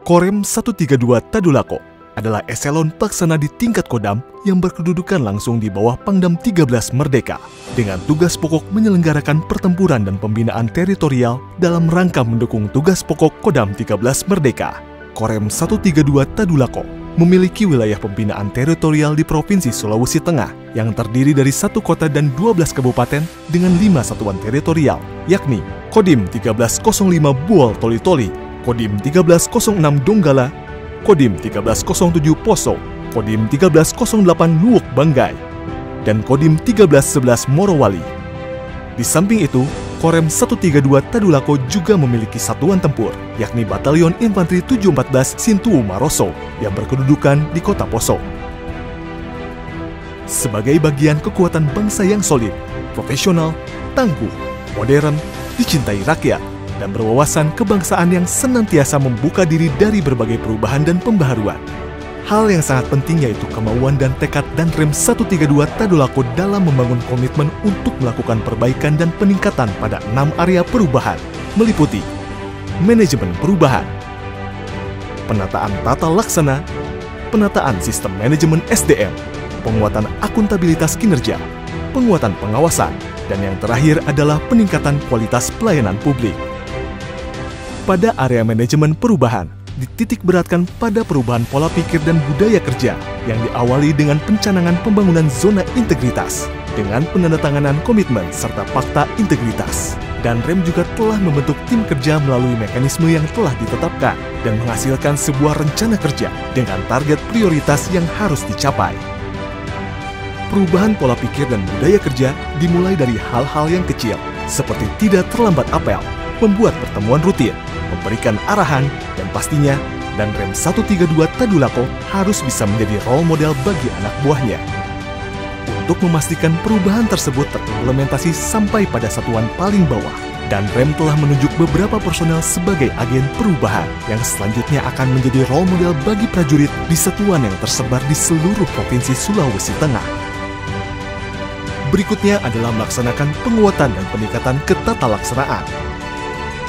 Korem 132 Tadulako adalah eselon pelaksana di tingkat Kodam yang berkedudukan langsung di bawah Pangdam 13 Merdeka dengan tugas pokok menyelenggarakan pertempuran dan pembinaan teritorial dalam rangka mendukung tugas pokok Kodam 13 Merdeka. Korem 132 Tadulako memiliki wilayah pembinaan teritorial di Provinsi Sulawesi Tengah yang terdiri dari 1 kota dan 12 kabupaten dengan 5 satuan teritorial, yakni Kodim 1305 Buol Toli-Toli, Kodim 1306 Donggala, Kodim 1307 Poso, Kodim 1308 Luwuk Banggai, dan Kodim 1311 Morowali. Di samping itu, Korem 132 Tadulako juga memiliki satuan tempur, yakni Batalion Infanteri 714 Sintuu Maroso yang berkedudukan di Kota Poso. Sebagai bagian kekuatan bangsa yang solid, profesional, tangguh, modern, dicintai rakyat, dan berwawasan kebangsaan yang senantiasa membuka diri dari berbagai perubahan dan pembaharuan. Hal yang sangat penting yaitu kemauan dan tekad Danrem 132 Tadulako dalam membangun komitmen untuk melakukan perbaikan dan peningkatan pada 6 area perubahan, meliputi manajemen perubahan, penataan tata laksana, penataan sistem manajemen SDM, penguatan akuntabilitas kinerja, penguatan pengawasan, dan yang terakhir adalah peningkatan kualitas pelayanan publik. Pada area manajemen perubahan, dititik beratkan pada perubahan pola pikir dan budaya kerja yang diawali dengan pencanangan pembangunan zona integritas dengan penandatanganan komitmen serta fakta integritas. Danrem juga telah membentuk tim kerja melalui mekanisme yang telah ditetapkan dan menghasilkan sebuah rencana kerja dengan target prioritas yang harus dicapai. Perubahan pola pikir dan budaya kerja dimulai dari hal-hal yang kecil, seperti tidak terlambat apel, membuat pertemuan rutin, memberikan arahan, dan pastinya Danrem 132 Tadulako harus bisa menjadi role model bagi anak buahnya. Untuk memastikan perubahan tersebut terimplementasi sampai pada satuan paling bawah, Danrem telah menunjuk beberapa personel sebagai agen perubahan yang selanjutnya akan menjadi role model bagi prajurit di satuan yang tersebar di seluruh Provinsi Sulawesi Tengah. Berikutnya adalah melaksanakan penguatan dan peningkatan ketatalaksanaan.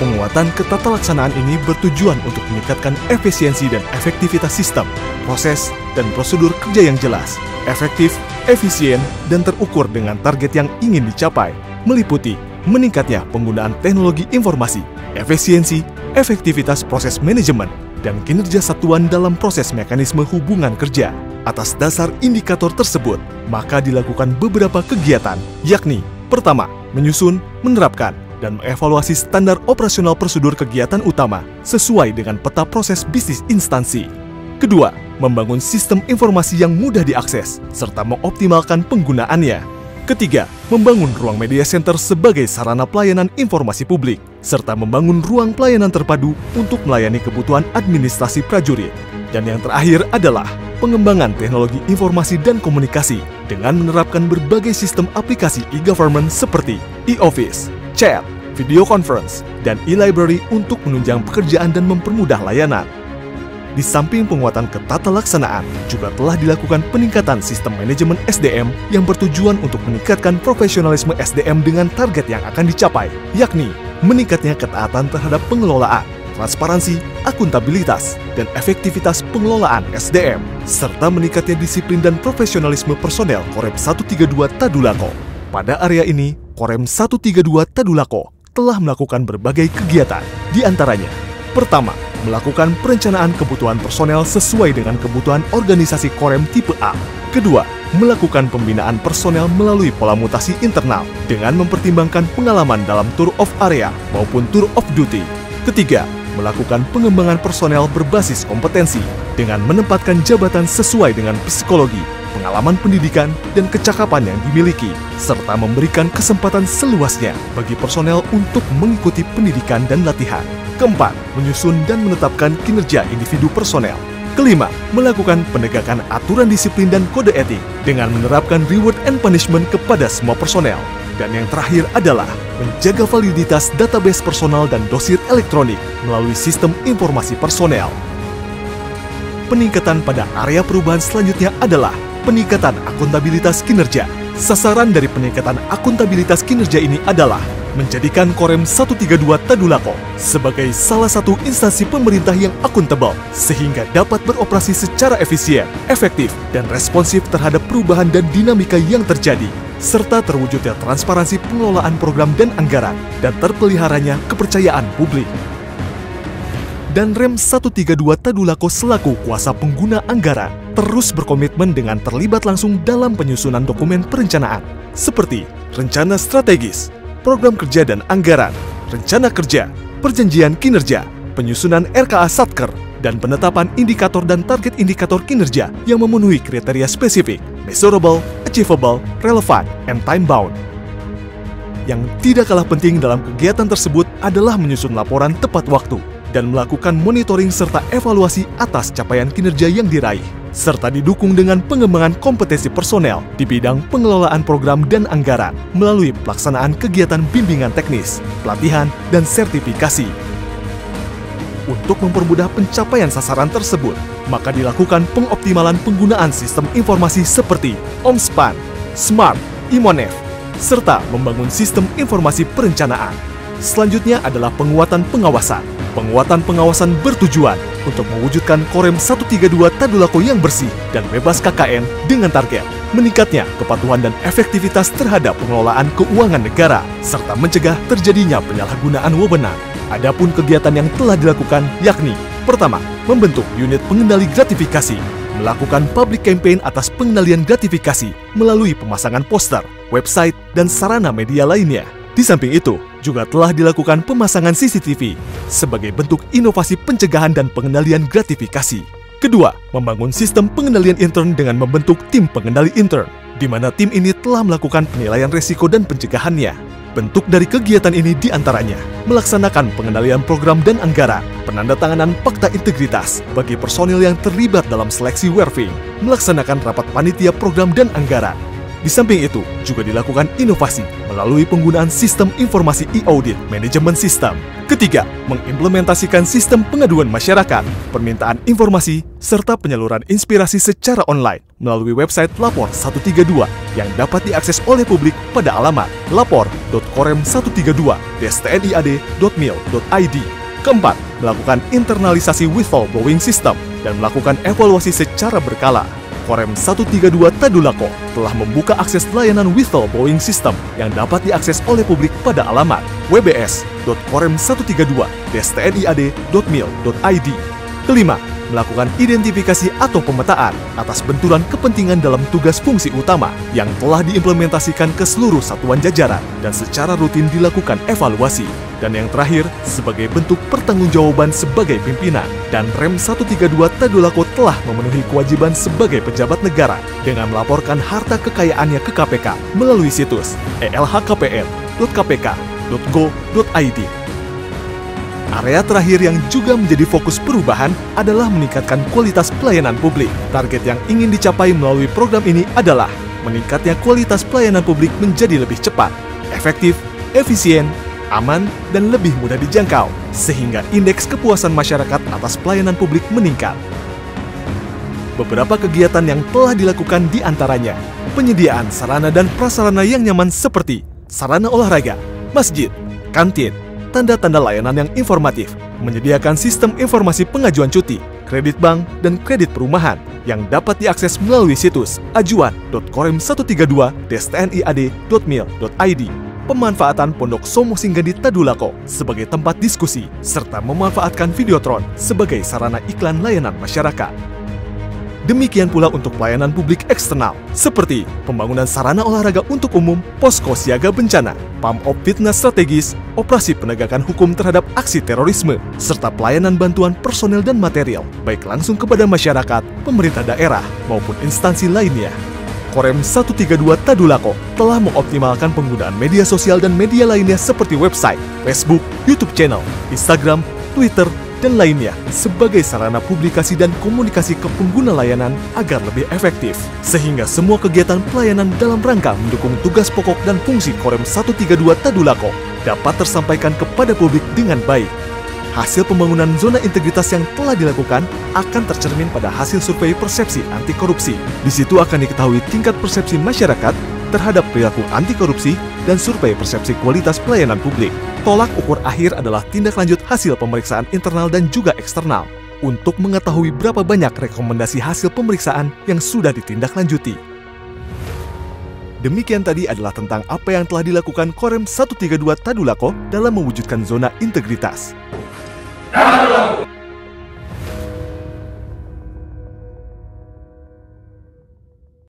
Penguatan ketatalaksanaan ini bertujuan untuk meningkatkan efisiensi dan efektivitas sistem, proses, dan prosedur kerja yang jelas, efektif, efisien, dan terukur dengan target yang ingin dicapai, meliputi meningkatnya penggunaan teknologi informasi, efisiensi, efektivitas proses manajemen, dan kinerja satuan dalam proses mekanisme hubungan kerja. Atas dasar indikator tersebut, maka dilakukan beberapa kegiatan, yakni pertama, menyusun, menerapkan, dan mengevaluasi standar operasional prosedur kegiatan utama sesuai dengan peta proses bisnis instansi. Kedua, membangun sistem informasi yang mudah diakses serta mengoptimalkan penggunaannya. Ketiga, membangun ruang media center sebagai sarana pelayanan informasi publik serta membangun ruang pelayanan terpadu untuk melayani kebutuhan administrasi prajurit. Dan yang terakhir adalah pengembangan teknologi informasi dan komunikasi dengan menerapkan berbagai sistem aplikasi e-government seperti e-office, chat, video conference, dan e-library untuk menunjang pekerjaan dan mempermudah layanan. Di samping penguatan ketatalaksanaan, juga telah dilakukan peningkatan sistem manajemen SDM yang bertujuan untuk meningkatkan profesionalisme SDM dengan target yang akan dicapai, yakni meningkatnya ketaatan terhadap pengelolaan, transparansi, akuntabilitas, dan efektivitas pengelolaan SDM, serta meningkatnya disiplin dan profesionalisme personel Korem 132 Tadulako. Pada area ini, Korem 132 Tadulako telah melakukan berbagai kegiatan, di antaranya, pertama, melakukan perencanaan kebutuhan personel sesuai dengan kebutuhan organisasi Korem tipe A. Kedua, melakukan pembinaan personel melalui pola mutasi internal dengan mempertimbangkan pengalaman dalam tour of area maupun tour of duty. Ketiga, melakukan pengembangan personel berbasis kompetensi dengan menempatkan jabatan sesuai dengan psikologi, pengalaman pendidikan, dan kecakapan yang dimiliki, serta memberikan kesempatan seluasnya bagi personel untuk mengikuti pendidikan dan latihan. Keempat, menyusun dan menetapkan kinerja individu personel. Kelima, melakukan penegakan aturan disiplin dan kode etik dengan menerapkan reward and punishment kepada semua personel. Dan yang terakhir adalah menjaga validitas database personal dan dossier elektronik melalui sistem informasi personel. Peningkatan pada area perubahan selanjutnya adalah peningkatan akuntabilitas kinerja Sasaran dari peningkatan akuntabilitas kinerja ini adalah menjadikan Korem 132 Tadulako sebagai salah satu instansi pemerintah yang akuntabel sehingga dapat beroperasi secara efisien, efektif, dan responsif terhadap perubahan dan dinamika yang terjadi, serta terwujudnya transparansi pengelolaan program dan anggaran dan terpeliharanya kepercayaan publik. Dan Rem 132 Tadulako selaku kuasa pengguna anggaran terus berkomitmen dengan terlibat langsung dalam penyusunan dokumen perencanaan seperti rencana strategis, program kerja dan anggaran, rencana kerja, perjanjian kinerja, penyusunan RKA Satker, dan penetapan indikator dan target indikator kinerja yang memenuhi kriteria spesifik, measurable, achievable, relevant, and time-bound. Yang tidak kalah penting dalam kegiatan tersebut adalah menyusun laporan tepat waktu dan melakukan monitoring serta evaluasi atas capaian kinerja yang diraih, serta didukung dengan pengembangan kompetensi personel di bidang pengelolaan program dan anggaran melalui pelaksanaan kegiatan bimbingan teknis, pelatihan, dan sertifikasi. Untuk mempermudah pencapaian sasaran tersebut, maka dilakukan pengoptimalan penggunaan sistem informasi seperti Omspan, Smart, Imonef, serta membangun sistem informasi perencanaan. Selanjutnya adalah penguatan pengawasan. Penguatan pengawasan bertujuan untuk mewujudkan Korem 132 Tadulako yang bersih dan bebas KKN dengan target meningkatnya kepatuhan dan efektivitas terhadap pengelolaan keuangan negara, serta mencegah terjadinya penyalahgunaan wewenang. Adapun kegiatan yang telah dilakukan yakni: pertama, membentuk unit pengendali gratifikasi, melakukan public campaign atas pengendalian gratifikasi melalui pemasangan poster, website, dan sarana media lainnya. Di samping itu, juga telah dilakukan pemasangan CCTV sebagai bentuk inovasi pencegahan dan pengendalian gratifikasi. Kedua, membangun sistem pengendalian intern dengan membentuk tim pengendali intern, di mana tim ini telah melakukan penilaian risiko dan pencegahannya. Bentuk dari kegiatan ini diantaranya melaksanakan pengendalian program dan anggaran, penandatanganan fakta integritas bagi personil yang terlibat dalam seleksi Werving, melaksanakan rapat panitia program dan anggaran. Di samping itu, juga dilakukan inovasi melalui penggunaan sistem informasi e-audit manajemen sistem. Ketiga, mengimplementasikan sistem pengaduan masyarakat, permintaan informasi, serta penyaluran inspirasi secara online melalui website Lapor 132 yang dapat diakses oleh publik pada alamat lapor.korem132.stniad.mil.id. Keempat, melakukan internalisasi whistleblowing system dan melakukan evaluasi secara berkala. Korem 132 Tadulako telah membuka akses layanan whistleblowing system yang dapat diakses oleh publik pada alamat wbs.korem132.stniad.mil.id. Kelima, melakukan identifikasi atau pemetaan atas benturan kepentingan dalam tugas fungsi utama yang telah diimplementasikan ke seluruh satuan jajaran dan secara rutin dilakukan evaluasi. Dan yang terakhir, sebagai bentuk pertanggungjawaban sebagai pimpinan, dan Rem 132 Tadulako telah memenuhi kewajiban sebagai pejabat negara dengan melaporkan harta kekayaannya ke KPK melalui situs elhkpn.kpk.go.id. Area terakhir yang juga menjadi fokus perubahan adalah meningkatkan kualitas pelayanan publik. Target yang ingin dicapai melalui program ini adalah meningkatnya kualitas pelayanan publik menjadi lebih cepat, efektif, efisien, aman, dan lebih mudah dijangkau, sehingga indeks kepuasan masyarakat atas pelayanan publik meningkat. Beberapa kegiatan yang telah dilakukan diantaranya penyediaan sarana dan prasarana yang nyaman seperti sarana olahraga, masjid, kantin, tanda-tanda layanan yang informatif, menyediakan sistem informasi pengajuan cuti, kredit bank, dan kredit perumahan yang dapat diakses melalui situs ajuan.korem132.stniad.mil.id. Pemanfaatan Pondok Somo Singgandi Tadulako sebagai tempat diskusi, serta memanfaatkan Videotron sebagai sarana iklan layanan masyarakat. Demikian pula untuk pelayanan publik eksternal, seperti pembangunan sarana olahraga untuk umum, posko siaga bencana, pump op fitness strategis, operasi penegakan hukum terhadap aksi terorisme, serta pelayanan bantuan personel dan material, baik langsung kepada masyarakat, pemerintah daerah, maupun instansi lainnya. Korem 132 Tadulako telah mengoptimalkan penggunaan media sosial dan media lainnya seperti website, Facebook, YouTube channel, Instagram, Twitter, dan lainnya sebagai sarana publikasi dan komunikasi ke pengguna layanan agar lebih efektif. Sehingga semua kegiatan pelayanan dalam rangka mendukung tugas pokok dan fungsi Korem 132 Tadulako dapat tersampaikan kepada publik dengan baik. Hasil pembangunan zona integritas yang telah dilakukan akan tercermin pada hasil survei persepsi anti korupsi. Di situ akan diketahui tingkat persepsi masyarakat terhadap perilaku anti korupsi dan survei persepsi kualitas pelayanan publik. Tolak ukur akhir adalah tindak lanjut hasil pemeriksaan internal dan juga eksternal untuk mengetahui berapa banyak rekomendasi hasil pemeriksaan yang sudah ditindaklanjuti. Demikian tadi adalah tentang apa yang telah dilakukan Korem 132 Tadulako dalam mewujudkan zona integritas.